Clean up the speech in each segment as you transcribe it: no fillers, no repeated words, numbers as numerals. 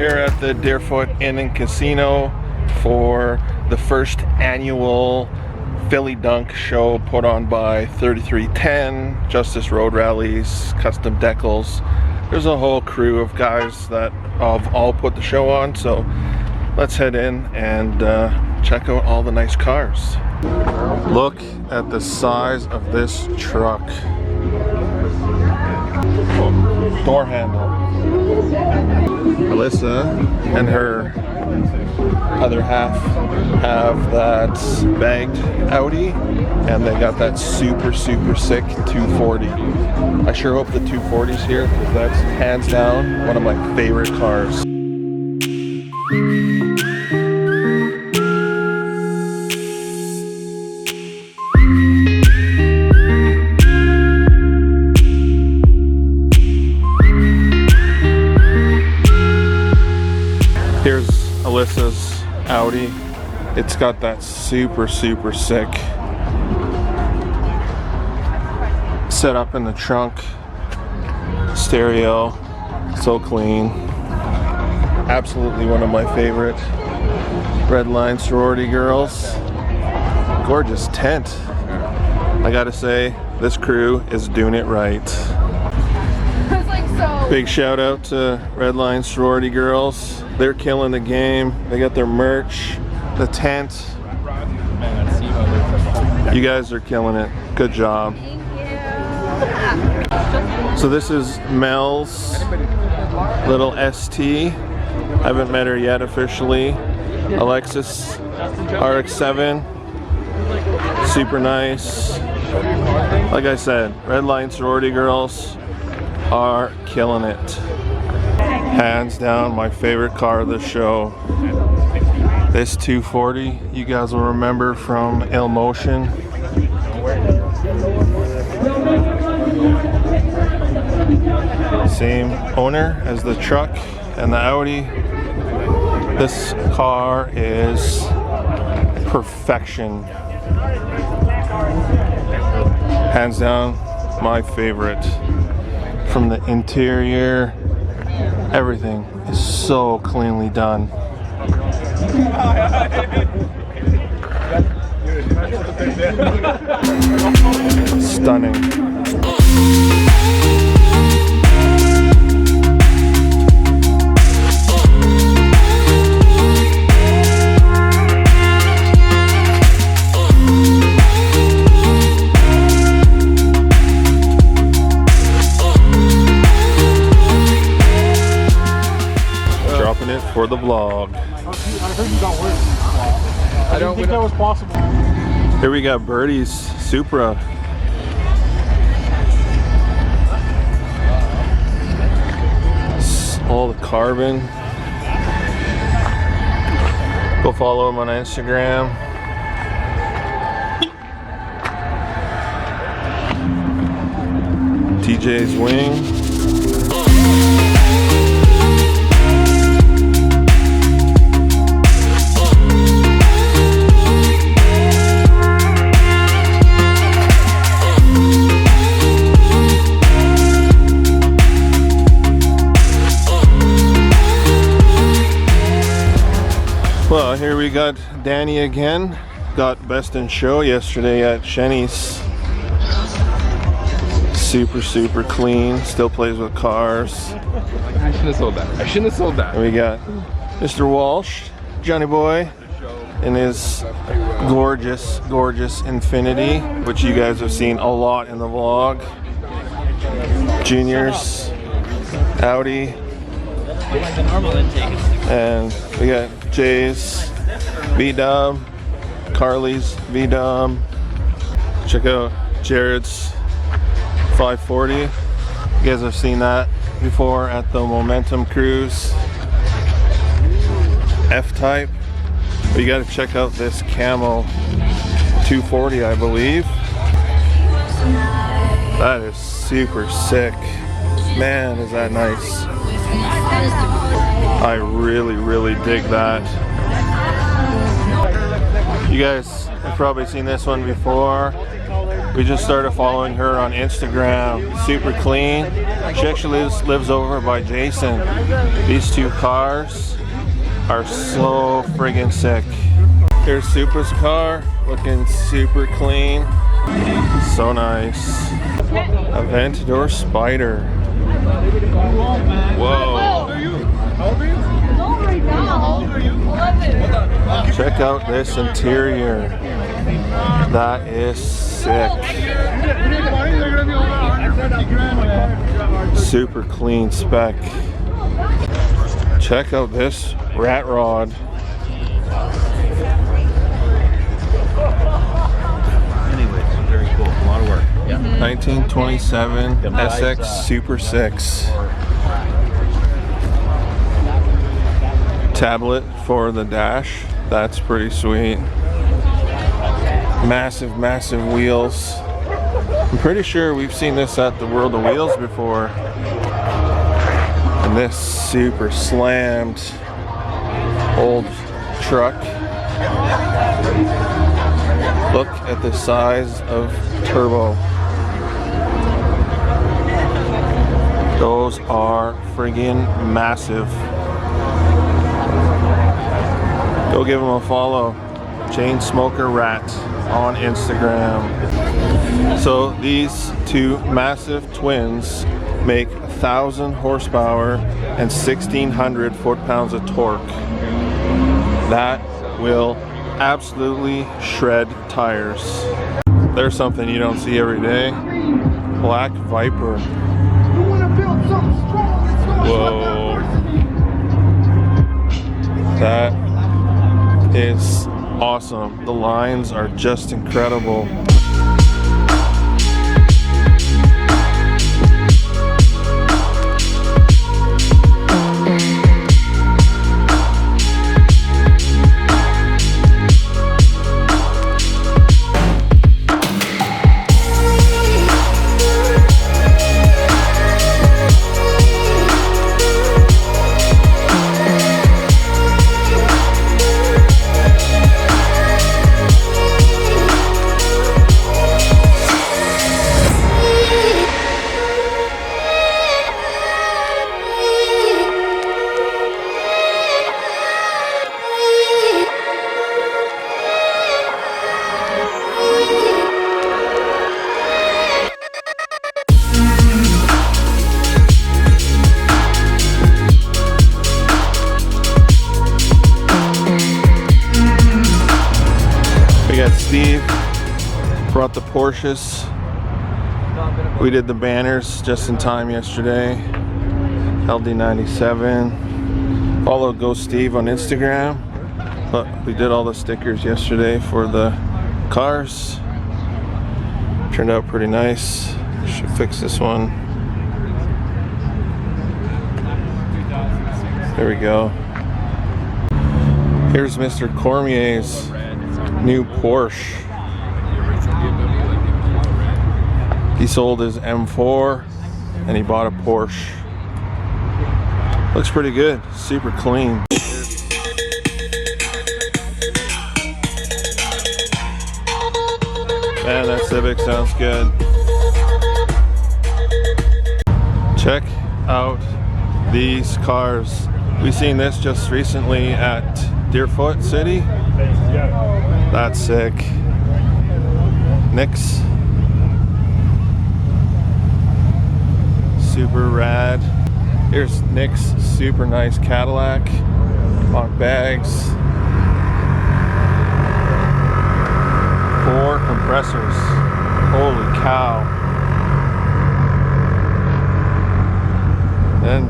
here at the Deerfoot Inn and Casino for the first annual Philly Dunk show put on by 3310, Justice Road Rallies, Custom Decals. There's a whole crew of guys that have all put the show on, so let's head in and check out all the nice cars. Look at the size of this truck. Door handle. Alyssa and her other half have that bagged Audi, and they got that super sick 240. I sure hope the 240's here, because that's hands down one of my favorite cars. Here's Alyssa's Audi. It's got that super sick setup in the trunk. Stereo, so clean. Absolutely one of my favorite. Red Line sorority girls. Gorgeous tent. I gotta say, this crew is doing it right. Big shout out to Red Line sorority girls. They're killing the game. They got their merch, the tent. You guys are killing it. Good job. So this is Mel's little ST. I haven't met her yet officially. Alexis RX-7. Super nice. Like I said, Red Line sorority girls are killing it. Hands down my favorite car of the show. This 240 you guys will remember from Ill Motion. Same owner as the truck and the Audi. This car is perfection. Hands down my favorite. From the interior, everything is so cleanly done. Stunning. For the vlog. I heard you got work. I don't think that was possible. Here we got Birdie's Supra. All the carbon. Go follow him on Instagram. TJ's Wing. Well, here we got Danny again. Got best in show yesterday at Shenny's. Super clean. Still plays with cars. I shouldn't have sold that. I shouldn't have sold that. And we got Mr. Walsh, Johnny Boy, in his gorgeous Infinity, which you guys have seen a lot in the vlog. Junior's Audi. And we got Jay's V-Dub, Carly's V-Dub. Check out Jared's 540. You guys have seen that before at the Momentum Cruise. F-Type. But you gotta check out this camo 240, I believe. That is super sick. Man, is that nice. I really dig that. You guys have probably seen this one before. We just started following her on Instagram. Super clean. She actually lives over by Jason. These two cars are so friggin' sick. Here's Supa's car, looking super clean. So nice. Aventador Spider. Whoa. Check out this interior. That is sick. Super clean spec. Check out this rat rod. Anyways, very cool. A lot of work. 1927 SX Super 6. Tablet for the dash. That's pretty sweet. Massive, massive wheels. I'm pretty sure we've seen this at the World of Wheels before. And this super slammed old truck. Look at the size of turbo. Those are friggin' massive. Go give them a follow. Chain Smoker Rat on Instagram. So these two massive twins make 1,000 horsepower and 1,600 foot-pounds of torque. That will absolutely shred tires. There's something you don't see every day. Black Viper. Whoa. That is awesome. The lines are just incredible. Steve brought the Porsches. We did the banners just in time yesterday. LD97. Follow Go Steve on Instagram. But we did all the stickers yesterday for the cars. Turned out pretty nice. Should fix this one. There we go. Here's Mr. Cormier's new Porsche. He sold his M4 and he bought a Porsche. Looks pretty good, super clean. Man, that Civic sounds good. Check out these cars. We seen this just recently at Deerfoot City. That's sick. Nick's super rad. Here's Nick's super nice Cadillac on bags. 4 compressors. Holy cow. And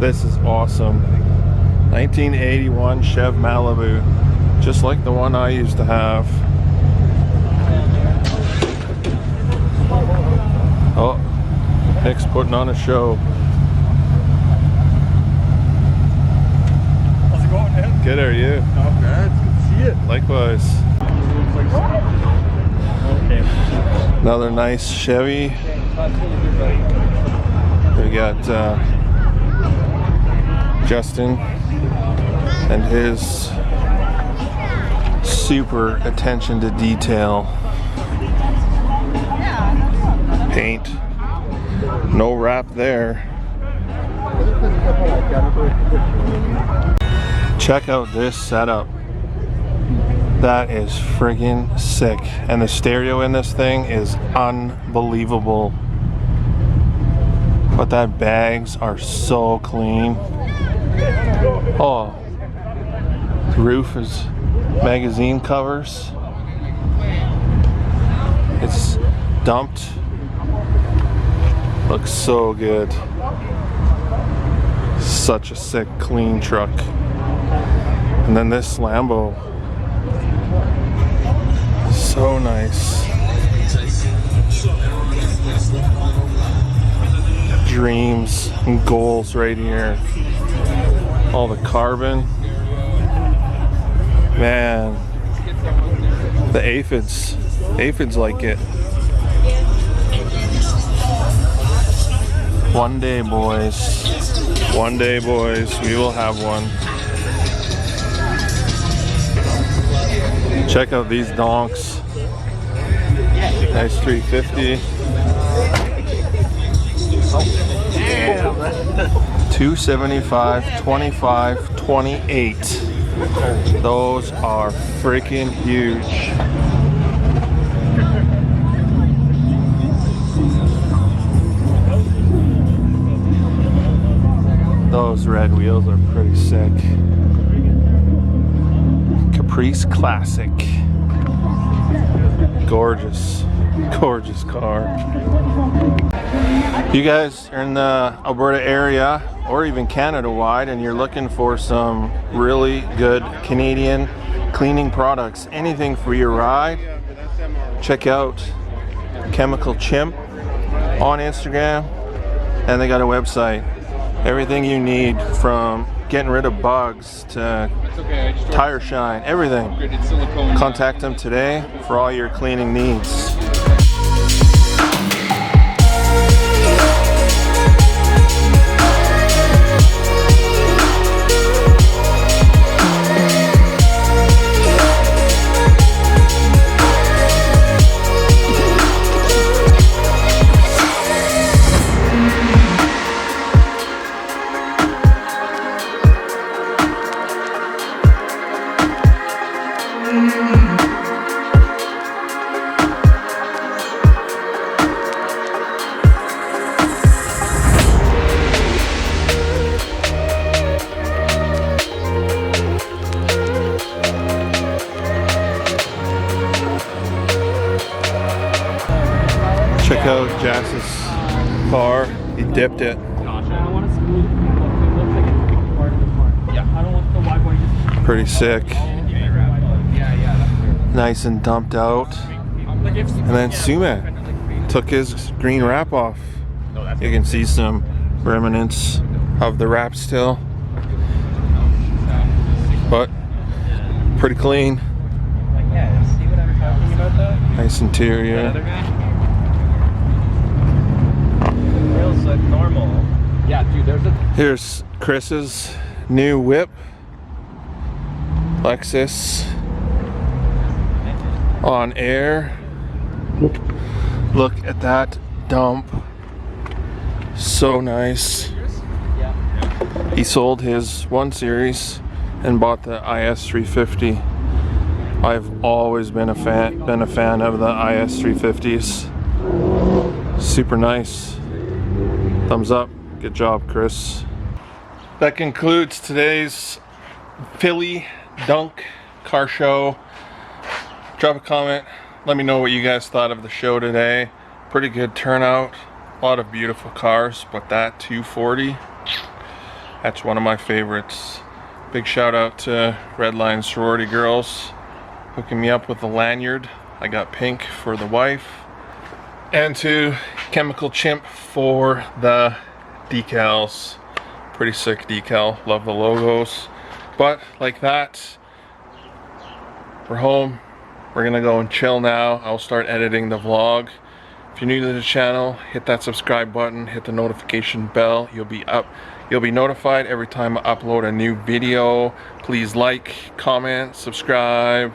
this is awesome. 1981 Chev Malibu, just like the one I used to have. Oh, Nick's putting on a show. How's it going, man? Good, are you? Not bad. It's good to see it. Likewise. Okay. Another nice Chevy. We got Justin and his super attention to detail. Paint, No wrap there. Check out this setup. That is friggin' sick. And the stereo in this thing is unbelievable. But that bags are so clean. Oh, the roof is magazine covers. It's dumped. Looks so good. Such a sick, clean truck. And then this Lambo. So nice. Dreams and goals right here. All the carbon. Man. The aphids. Aphids like it. One day, boys. One day, boys, we will have one. Check out these donks. Nice 350. 275, 25, 28. Those are freaking huge. Those red wheels are pretty sick. Caprice Classic. Gorgeous, gorgeous car. If you guys are in the Alberta area or even Canada wide and you're looking for some really good Canadian cleaning products, anything for your ride, check out Chemical Chimp on Instagram, and they got a website. Everything you need, from getting rid of bugs to tire shine, everything. Contact them today for all your cleaning needs. Check out Jass's car. He dipped it. Pretty sick. Nice and dumped out. And then Sumat took his green wrap off. You can see some remnants of the wrap still. But pretty clean. Nice interior. Normal. Yeah, dude, there's a... Here's Chris's new whip. Lexus on air. Look at that dump. So nice. He sold his 1 Series and bought the IS 350. I've always been a fan of the IS 350s. Super nice. Thumbs up. Good job, Chris. That concludes today's Philly Dunk car show. Drop a comment. Let me know what you guys thought of the show today. Pretty good turnout. A lot of beautiful cars, but that 240, that's one of my favorites. Big shout out to Red Line sorority girls hooking me up with the lanyard. I got pink for the wife. And to Chemical Chimp for the decals. Pretty sick decal. Love the logos. But like that, we're home. We're gonna go and chill now. I'll start editing the vlog. If you're new to the channel, hit that subscribe button, hit the notification bell. You'll be notified every time I upload a new video. Please like, comment, subscribe.